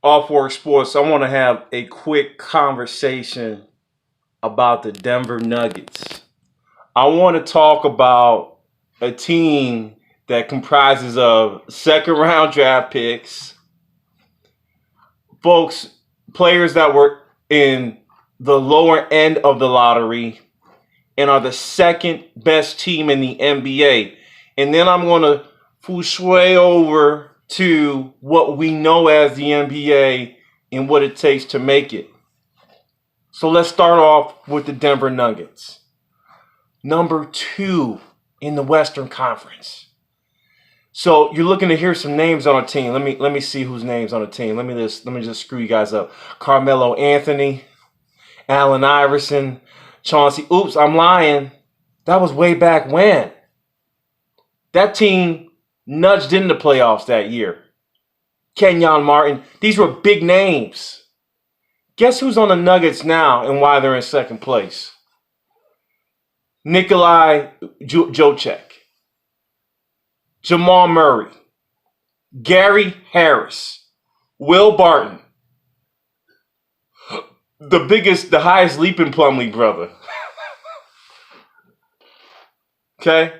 Off Work Sports. I want to have a quick conversation about the Denver Nuggets. I want to talk about a team that comprises of second round draft picks, folks, players that were in the lower end of the lottery and are the second best team in the NBA. And then I'm going to foo sway over to what we know as the NBA and what it takes to make it. So let's start off with the Denver Nuggets. Number 2 in the Western Conference. So you're looking to hear some names on a team. Let me see whose names on the team. Let me just screw you guys up. Carmelo Anthony, Allen Iverson, Chauncey. Oops, I'm lying. That was way back when. That team nudged into the playoffs that year. Kenyon Martin. These were big names. Guess who's on the Nuggets now and why they're in second place? Nikola Jokic, Jamal Murray, Gary Harris, Will Barton, the highest leaping Plumlee brother. Okay?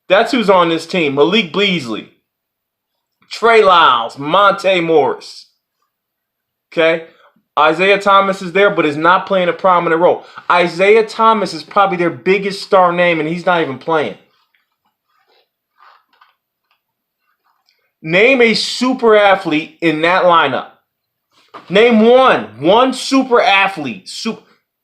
That's who's on this team. Malik Beasley, Trey Lyles, Monte Morris. Okay? Isaiah Thomas is there, but is not playing a prominent role. Isaiah Thomas is probably their biggest star name, and he's not even playing. Name a super athlete in that lineup. Name one super athlete.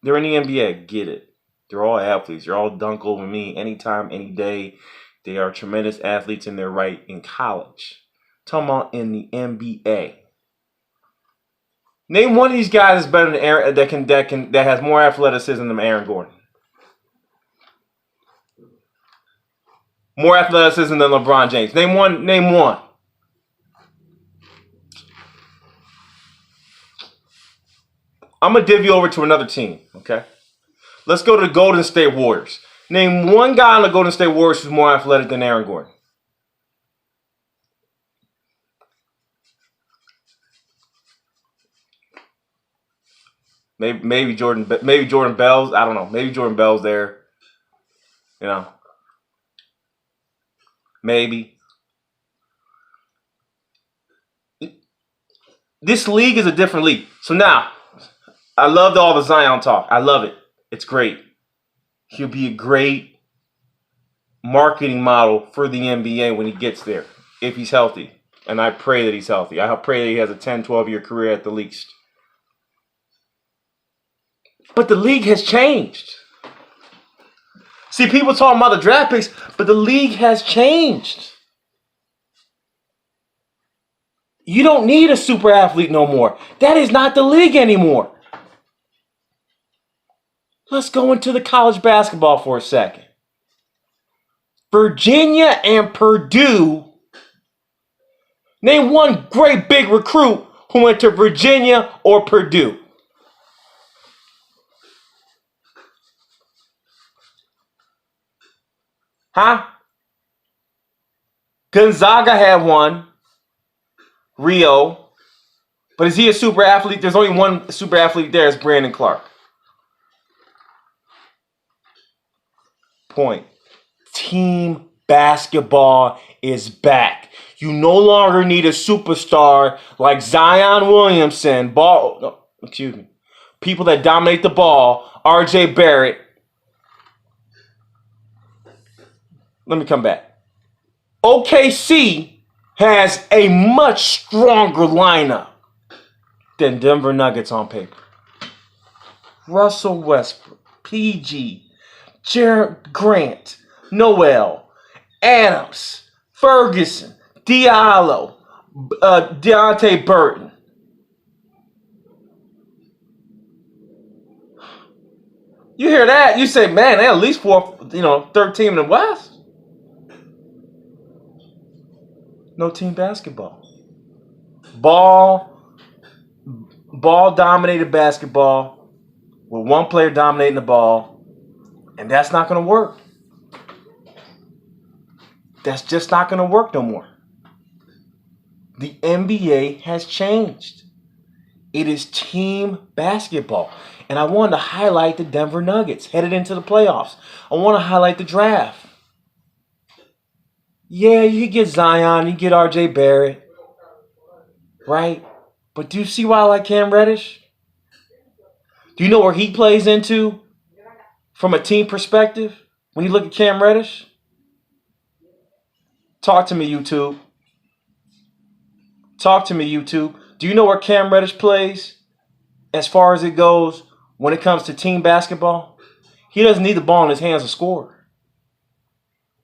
They're in the NBA. Get it. They're all athletes. They're all dunk over me anytime, any day. They are tremendous athletes in their right in college. Talking about in the NBA. Name one of these guys that's better than Aaron, that has more athleticism than Aaron Gordon. More athleticism than LeBron James. Name one. I'm gonna div you over to another team. Okay, let's go to the Golden State Warriors. Name one guy on the Golden State Warriors who's more athletic than Aaron Gordon. Maybe Jordan Bell's. I don't know. Maybe Jordan Bell's there. You know. Maybe. This league is a different league. So now, I loved all the Zion talk. I love it. It's great. He'll be a great marketing model for the NBA when he gets there, if he's healthy. And I pray that he's healthy. I pray that he has a 10, 12-year career at the least. But the league has changed. See, people talking about the draft picks, but the league has changed. You don't need a super athlete no more. That is not the league anymore. Let's go into the college basketball for a second. Virginia and Purdue. Name one great big recruit who went to Virginia or Purdue. Huh? Gonzaga had one. Rio. But is he a super athlete? There's only one super athlete there. It's Brandon Clark. Point. Team basketball is back. You no longer need a superstar like Zion Williamson, people that dominate the ball, R.J. Barrett. Let me come back. OKC has a much stronger lineup than Denver Nuggets on paper. Russell Westbrook, PG, Jared Grant, Noel, Adams, Ferguson, Diallo, Deontay Burton. You hear that? You say, man, they're at least third team in the West. No team basketball. Ball dominated basketball with one player dominating the ball, and that's not going to work. That's just not going to work no more. The NBA has changed. It is team basketball. And I wanted to highlight the Denver Nuggets headed into the playoffs. I want to highlight the draft. Yeah, you get Zion, you get RJ Barrett, right? But do you see why I like Cam Reddish? Do you know where he plays into from a team perspective when you look at Cam Reddish? Talk to me, YouTube. Talk to me, YouTube. Do you know where Cam Reddish plays as far as it goes when it comes to team basketball? He doesn't need the ball in his hands to score.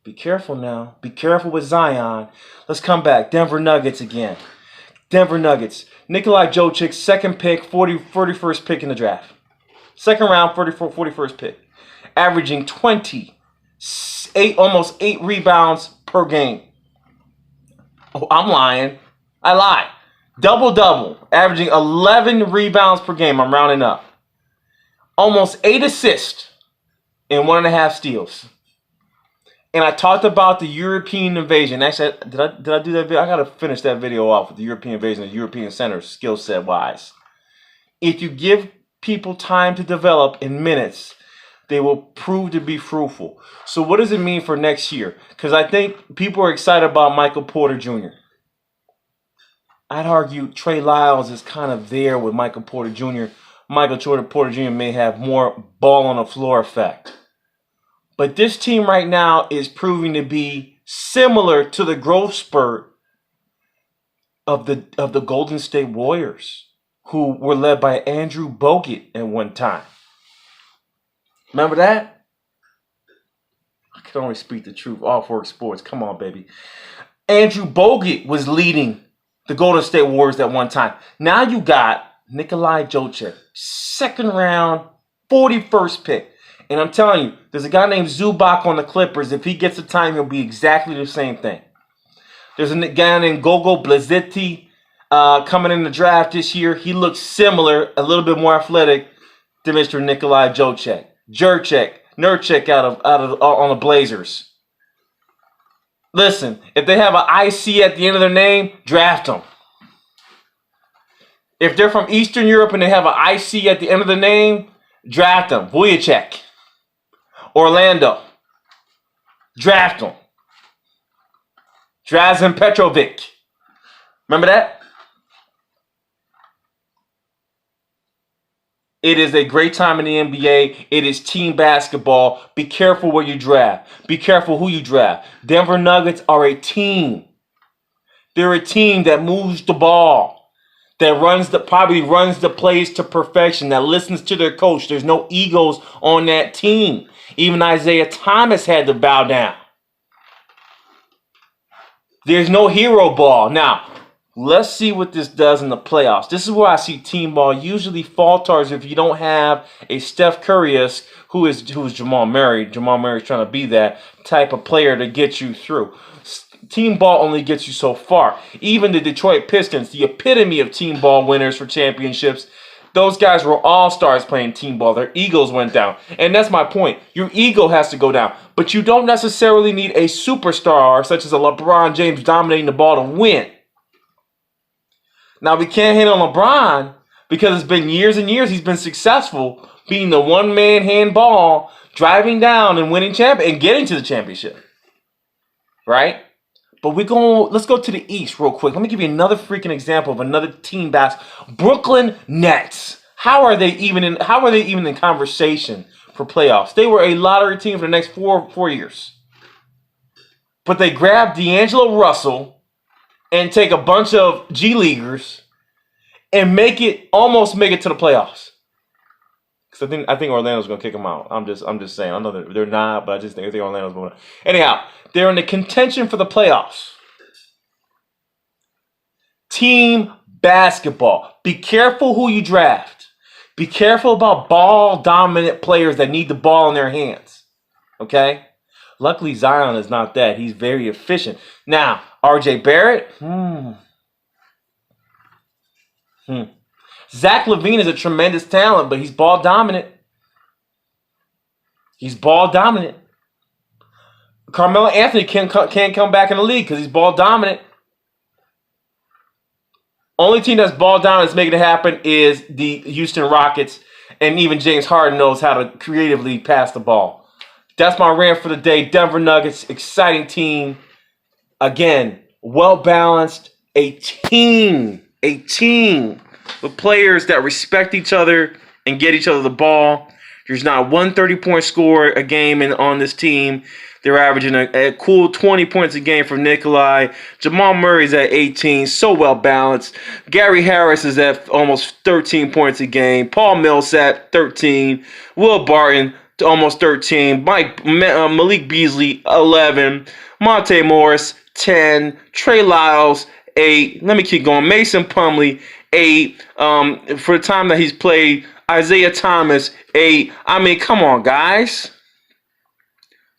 Be careful now. Be careful with Zion. Let's come back. Denver Nuggets again. Denver Nuggets. Nikola Jokic, second pick, 41st pick in the draft. Second round, 41st pick. Averaging almost 8 rebounds per game. Oh, I'm lying. I lied. Double-double. Averaging 11 rebounds per game. I'm rounding up. Almost 8 assists and 1.5 steals. And I talked about the European invasion. Actually, did I do that video? I got to finish that video off with the European invasion, the European center, skill set wise. If you give people time to develop in minutes, they will prove to be fruitful. So what does it mean for next year? Because I think people are excited about Michael Porter Jr. I'd argue Trey Lyles is kind of there with Michael Porter Jr. Michael Porter Jr. may have more ball on the floor effect. But this team right now is proving to be similar to the growth spurt of the Golden State Warriors, who were led by Andrew Bogut at one time. Remember that? I can only speak the truth. Off Work Sports. Come on, baby. Andrew Bogut was leading the Golden State Warriors at one time. Now you got Nikola Jokic, second round, 41st pick. And I'm telling you, there's a guy named Zubac on the Clippers. If he gets the time, he'll be exactly the same thing. There's a guy named Gogo Blazetti coming in the draft this year. He looks similar, a little bit more athletic to Mr. Nikola Jokic. Nurkic out of on the Blazers. Listen, if they have an IC at the end of their name, draft them. If they're from Eastern Europe and they have an IC at the end of the name, draft them. Vujicic. Orlando. Draft them. Drazen Petrovic. Remember that? It is a great time in the NBA. It is team basketball. Be careful where you draft. Be careful who you draft. Denver Nuggets are a team. They're a team that moves the ball, that probably runs the plays to perfection, that listens to their coach. There's no egos on that team. Even Isaiah Thomas had to bow down. There's no hero ball. Now, let's see what this does in the playoffs. This is where I see team ball usually falters if you don't have a Steph Curry-esque who is Jamal Murray. Jamal Murray's trying to be that type of player to get you through. Team ball only gets you so far. Even the Detroit Pistons, the epitome of team ball winners for championships, those guys were all-stars playing team ball. Their egos went down. And that's my point. Your ego has to go down. But you don't necessarily need a superstar such as a LeBron James dominating the ball to win. Now, we can't hate on LeBron because it's been years and years he's been successful being the one-man handball, driving down and winning and getting to the championship. Right? But let's go to the East real quick. Let me give you another freaking example of another team Brooklyn Nets. How are they even in conversation for playoffs? They were a lottery team for the next four years. But they grabbed D'Angelo Russell and take a bunch of G Leaguers and almost make it to the playoffs. Because I think Orlando's gonna kick them out. I'm just saying. I know that they're not, but I think Orlando's going to. Anyhow, they're in the contention for the playoffs. Team basketball. Be careful who you draft. Be careful about ball dominant players that need the ball in their hands. Okay? Luckily, Zion is not that. He's very efficient. Now, RJ Barrett. Zach LaVine is a tremendous talent, but he's ball dominant. Carmelo Anthony can't come back in the league because he's ball dominant. Only team that's ball down that's making it happen is the Houston Rockets, and even James Harden knows how to creatively pass the ball. That's my rant for the day. Denver Nuggets, exciting team. Again, well balanced, a team with players that respect each other and get each other the ball. There's not one 30-point scorer a game on this team. They're averaging a cool 20 points a game from Nikolai. Jamal Murray's at 18, so well balanced. Gary Harris is at almost 13 points a game. Paul Millsap, 13. Will Barton, almost 13. Malik Beasley, 11. Monte Morris, 10. Trey Lyles, 8. Let me keep going. Mason Plumlee, 8. For the time that he's played, Isaiah Thomas, 8. I mean, come on, guys.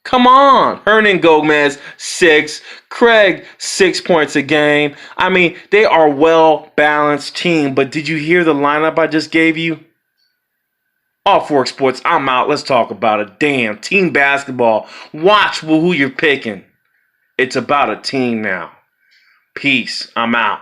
Come on. Hernan Gomez, 6. Craig, 6 points a game. I mean, they are a well-balanced team. But did you hear the lineup I just gave you? Off Work Sports, I'm out. Let's talk about it. Damn, team basketball. Watch who you're picking. It's about a team now. Peace. I'm out.